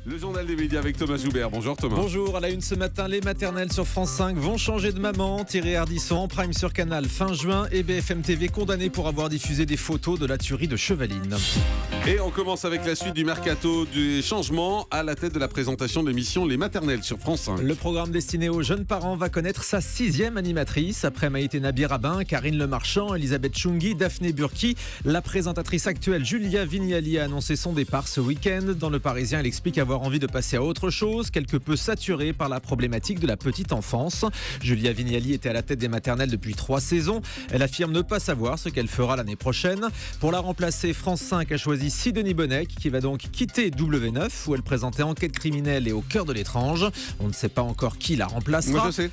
Le journal des médias avec Thomas Joubert. Bonjour Thomas. Bonjour, à la une ce matin, les maternelles sur France 5 vont changer de maman. Thierry Ardisson en prime sur Canal fin juin et BFM TV condamné pour avoir diffusé des photos de la tuerie de Chevaline. Et on commence avec la suite du mercato du changement à la tête de la présentation de l'émission Les Maternelles sur France 5. Le programme destiné aux jeunes parents va connaître sa 6e animatrice. Après Maïté Nabi-Rabin, Karine Lemarchand, Elisabeth Chungui, Daphné Burki, la présentatrice actuelle Julia Vignali a annoncé son départ ce week-end. Dans Le Parisien, elle explique avoir envie de passer à autre chose, quelque peu saturée par la problématique de la petite enfance. Julia Vignali était à la tête des maternelles depuis 3 saisons. Elle affirme ne pas savoir ce qu'elle fera l'année prochaine. Pour la remplacer, France 5 a choisi Sidonie Bonnec, qui va donc quitter W9, où elle présentait Enquête criminelle et Au cœur de l'étrange. On ne sait pas encore qui la remplacera. Moi je sais.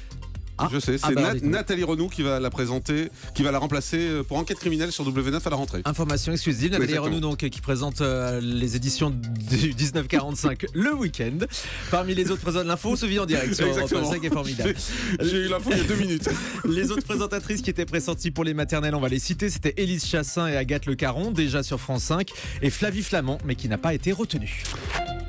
Je sais, c'est Nathalie Renou qui va la présenter, qui va la remplacer pour Enquête criminelle sur W9 à la rentrée. Information exclusive, Nathalie Renou donc, qui présente les éditions du 1945 le week-end. Parmi les autres présentatrices, l'info se vit en direct sur Europe 5 est formidable. J'ai eu l'info il y a 2 minutes. Les autres présentatrices qui étaient pressenties pour les maternelles, on va les citer, c'était Élise Chassin et Agathe Le Caron, déjà sur France 5, et Flavie Flamand, mais qui n'a pas été retenue.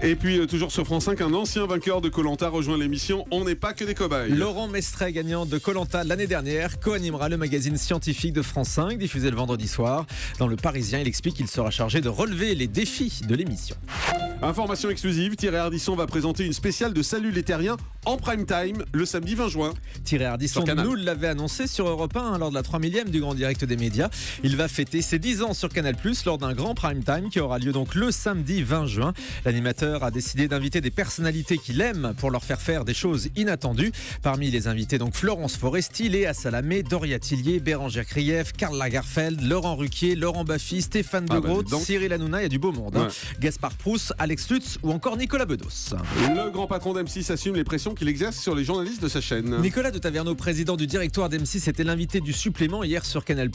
Et puis toujours sur France 5, un ancien vainqueur de Koh-Lanta rejoint l'émission On n'est pas que des cobayes. Laurent Mestret, gagnant de Koh-Lanta l'année dernière, co-animera le magazine scientifique de France 5, diffusé le vendredi soir. Dans Le Parisien, il explique qu'il sera chargé de relever les défis de l'émission. Information exclusive, Thierry Ardisson va présenter une spéciale de Salut les Terriens en prime time le samedi 20 juin. Thierry Ardisson nous l'avait annoncé sur Europe 1 lors de la 3 millième du Grand Direct des médias. Il va fêter ses 10 ans sur Canal+ lors d'un grand prime time qui aura lieu donc le samedi 20 juin. L'animateur a décidé d'inviter des personnalités qu'il aime pour leur faire des choses inattendues. Parmi les invités, donc Florence Foresti, Léa Salamé, Doria Tillier, Bérangère Krief, Karl Lagerfeld, Laurent Ruquier, Laurent Baffy, Stéphane De Groot, Cyril Hanouna, il y a du beau monde. Ouais. Gaspard Proust, Alex Lutz ou encore Nicolas Bedos. Le grand patron d'M6 assume les pressions qu'il exerce sur les journalistes de sa chaîne. Nicolas de Taverneau, président du directoire d'M6, était l'invité du supplément hier sur Canal+.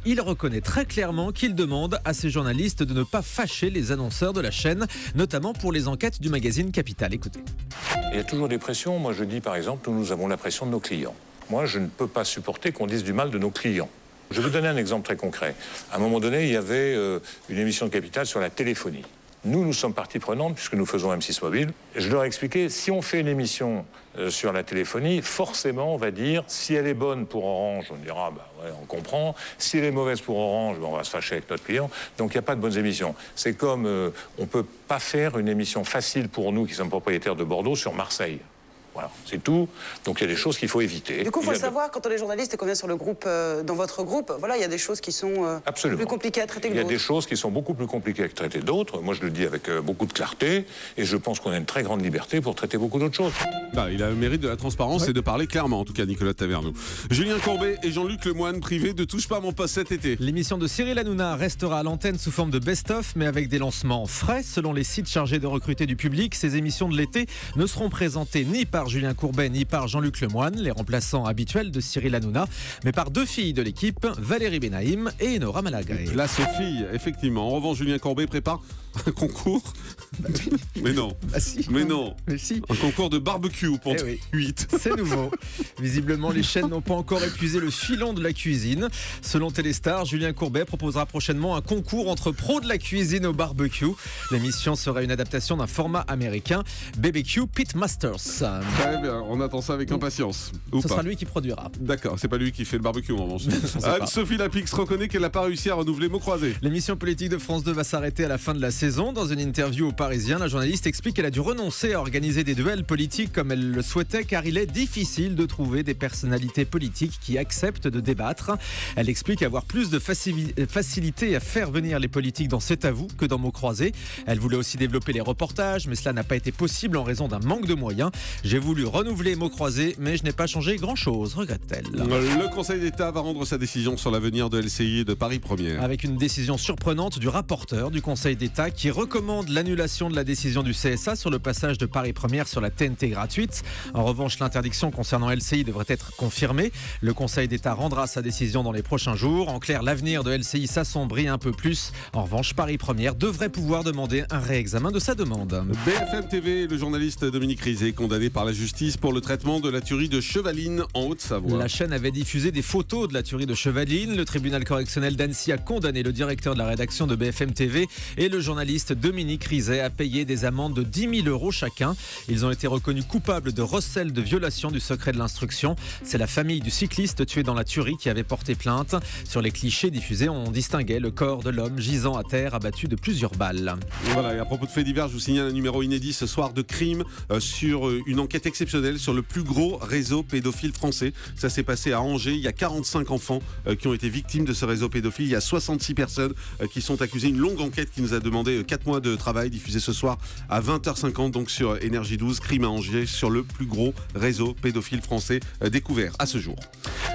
Il reconnaît très clairement qu'il demande à ses journalistes de ne pas fâcher les annonceurs de la chaîne, notamment pour les enquêtes du magazine Capital. Écoutez. Il y a toujours des pressions. Moi, je dis par exemple, nous avons la pression de nos clients. Moi, je ne peux pas supporter qu'on dise du mal de nos clients. Je vais vous donner un exemple très concret. À un moment donné, il y avait une émission de Capital sur la téléphonie. Nous sommes partie prenante puisque nous faisons M6 Mobile. Je leur ai expliqué, si on fait une émission sur la téléphonie, forcément, on va dire, si elle est bonne pour Orange, on dira, bah ouais, on comprend. Si elle est mauvaise pour Orange, on va se fâcher avec notre client. Donc, il n'y a pas de bonnes émissions. C'est comme, on ne peut pas faire une émission facile pour nous qui sommes propriétaires de Bordeaux sur Marseille. Voilà, c'est tout. Donc il y a des choses qu'il faut éviter. Du coup, il faut le savoir, quand on est journaliste et qu'on vient sur le groupe, dans votre groupe, voilà, il y a des choses qui sont plus compliquées à traiter que d'autres. Il y a des choses qui sont beaucoup plus compliquées à traiter d'autres. Moi, je le dis avec beaucoup de clarté. Et je pense qu'on a une très grande liberté pour traiter beaucoup d'autres choses. Bah, il a le mérite de la transparence et de parler clairement, en tout cas, Nicolas de Taverneau. Julien Courbet et Jean-Luc Lemoyne, privés de Touche pas à mon poste cet été. L'émission de Cyril Hanouna restera à l'antenne sous forme de best-of, mais avec des lancements frais. Selon les sites chargés de recruter du public, ces émissions de l'été ne seront présentées ni par Julien Courbet ni par Jean-Luc Lemoyne, les remplaçants habituels de Cyril Hanouna, mais par 2 filles de l'équipe, Valérie Benaïm et Enora Malagré. La Sophie, effectivement. En revanche, Julien Courbet prépare un concours. Mais non. Bah si. Mais non. Mais si. Un concours de barbecue pour 8. C'est nouveau. Visiblement, les chaînes n'ont pas encore épuisé le filon de la cuisine. Selon Téléstar, Julien Courbet proposera prochainement un concours entre pros de la cuisine au barbecue. L'émission serait une adaptation d'un format américain, BBQ Pitmasters. Très bien, on attend ça avec impatience. Ce sera lui qui produira. D'accord, c'est pas lui qui fait le barbecue en revanche. Anne-Sophie Lapix reconnaît qu'elle n'a pas réussi à renouveler mots croisés. L'émission politique de France 2 va s'arrêter à la fin de la saison. Dans une interview au Parisien, la journaliste explique qu'elle a dû renoncer à organiser des duels politiques comme elle le souhaitait, car il est difficile de trouver des personnalités politiques qui acceptent de débattre. Elle explique avoir plus de facilité à faire venir les politiques dans C'est à vous que dans mots croisés. Elle voulait aussi développer les reportages, mais cela n'a pas été possible en raison d'un manque de moyens. J'ai voulu renouveler mots croisés, mais je n'ai pas changé grand-chose, regrette-t-elle. Le Conseil d'État va rendre sa décision sur l'avenir de LCI et de Paris Première. Avec une décision surprenante du rapporteur du Conseil d'État qui recommande l'annulation de la décision du CSA sur le passage de Paris Première sur la TNT gratuite. En revanche, l'interdiction concernant LCI devrait être confirmée. Le Conseil d'État rendra sa décision dans les prochains jours. En clair, l'avenir de LCI s'assombrit un peu plus. En revanche, Paris Première devrait pouvoir demander un réexamen de sa demande. BFM TV, le journaliste Dominique Rizet, condamné par la justice pour le traitement de la tuerie de Chevaline en Haute-Savoie. La chaîne avait diffusé des photos de la tuerie de Chevaline. Le tribunal correctionnel d'Annecy a condamné le directeur de la rédaction de BFM TV et le journaliste journaliste Dominique Rizet a payé des amendes de 10 000 € chacun. Ils ont été reconnus coupables de recel de violation du secret de l'instruction. C'est la famille du cycliste tué dans la tuerie qui avait porté plainte. Sur les clichés diffusés, on distinguait le corps de l'homme gisant à terre, abattu de plusieurs balles. Voilà, et à propos de faits divers, je vous signale un numéro inédit ce soir de crime sur une enquête exceptionnelle sur le plus gros réseau pédophile français. Ça s'est passé à Angers. Il y a 45 enfants qui ont été victimes de ce réseau pédophile. Il y a 66 personnes qui sont accusées. Une longue enquête qui nous a demandé 4 mois de travail, diffusée ce soir à 20h50 donc sur Énergie 12. Crime à Angers sur le plus gros réseau pédophile français découvert à ce jour.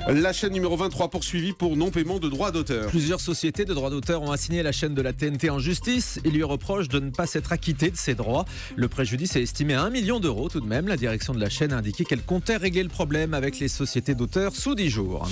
La chaîne numéro 23 poursuivie pour non-paiement de droits d'auteur. Plusieurs sociétés de droits d'auteur ont assigné la chaîne de la TNT en justice. Ils lui reprochent de ne pas s'être acquittée de ses droits. Le préjudice est estimé à 1 million d'euros tout de même. La direction de la chaîne a indiqué qu'elle comptait régler le problème avec les sociétés d'auteurs sous 10 jours.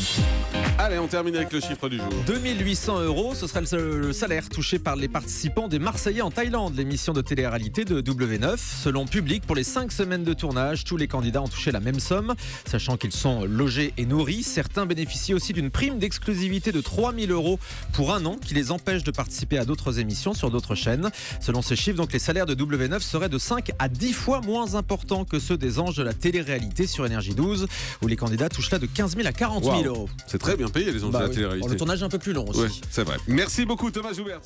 Allez, on termine avec le chiffre du jour. 2 800 €, ce sera le salaire touché par les participants des Marseillais en Thaïlande, l'émission de télé-réalité de W9. Selon Public, pour les 5 semaines de tournage, tous les candidats ont touché la même somme, sachant qu'ils sont logés et nourris. Certains bénéficient aussi d'une prime d'exclusivité de 3 000 € pour un an qui les empêche de participer à d'autres émissions sur d'autres chaînes. Selon ces chiffres, donc, les salaires de W9 seraient de 5 à 10 fois moins importants que ceux des anges de la télé-réalité sur Énergie 12, où les candidats touchent là de 15 000 à 40 000 €. C'est très bien payé les anges de la télé-réalité. Le tournage est un peu plus long aussi. Ouais, c'est vrai. Merci beaucoup Thomas Joubert.